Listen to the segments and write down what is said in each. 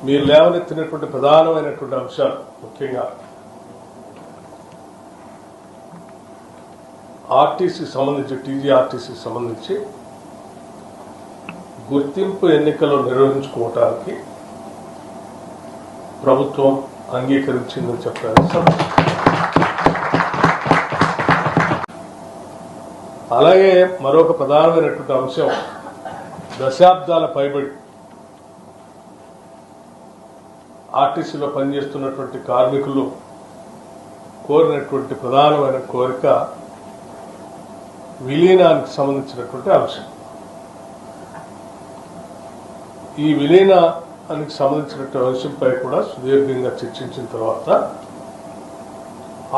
మీరు లేవనెత్తినటువంటి ప్రధానమైనటువంటి అంశాలు ముఖ్యంగా ఆర్టీసీ సంబంధించి టీజీఆర్టీసీ సంబంధించి గుర్తింపు ఎన్నికలు నిర్వహించుకోవటానికి ప్రభుత్వం అంగీకరించిందని చెప్పారు. అలాగే మరొక ప్రధానమైనటువంటి అంశం దశాబ్దాల పైబడి ఆర్టీసీలో పనిచేస్తున్నటువంటి కార్మికులు కోరినటువంటి ప్రధానమైన కోరిక విలీనానికి సంబంధించినటువంటి అంశం. ఈ విలీనానికి సంబంధించినటువంటి అంశంపై కూడా సుదీర్ఘంగా చర్చించిన తర్వాత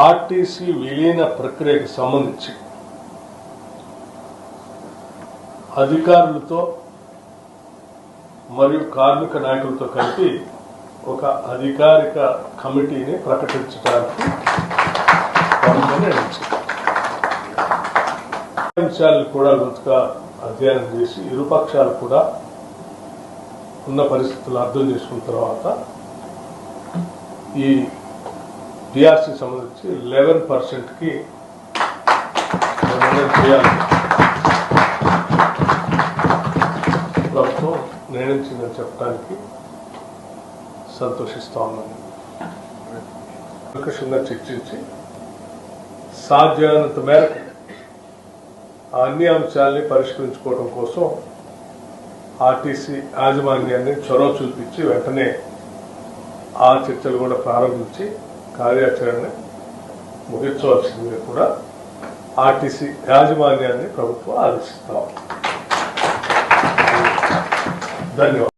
ఆర్టీసీ విలీన ప్రక్రియకు సంబంధించి అధికారులతో మరియు కార్మిక నాయకులతో కలిపి ఒక అధికారిక కమిటీని ప్రకటించడానికి అంశాలను కూడా లోతుగా అధ్యయనం చేసి ఇరుపక్షాలు కూడా ఉన్న పరిస్థితులు అర్థం చేసుకున్న తర్వాత ఈ టీఆర్సీ సంబంధించి 11%కి చేయాలి ప్రభుత్వం నిర్ణయించిందని చెప్పడానికి సంతోషిస్తా ఉన్నాను. ప్రకృషంగా చర్చించి సాధ్యమైనంత మేరకు అన్ని అంశాలని పరిష్కరించుకోవడం కోసం ఆర్టీసీ యాజమాన్యాన్ని చొరవ చూపించి వెంటనే ఆ చర్చలు కూడా ప్రారంభించి కార్యాచరణ ముగించవలసిందిగా కూడా ఆర్టీసీ యాజమాన్యాన్ని ప్రభుత్వం ఆదేశిస్తాం. ధన్యవాదాలు.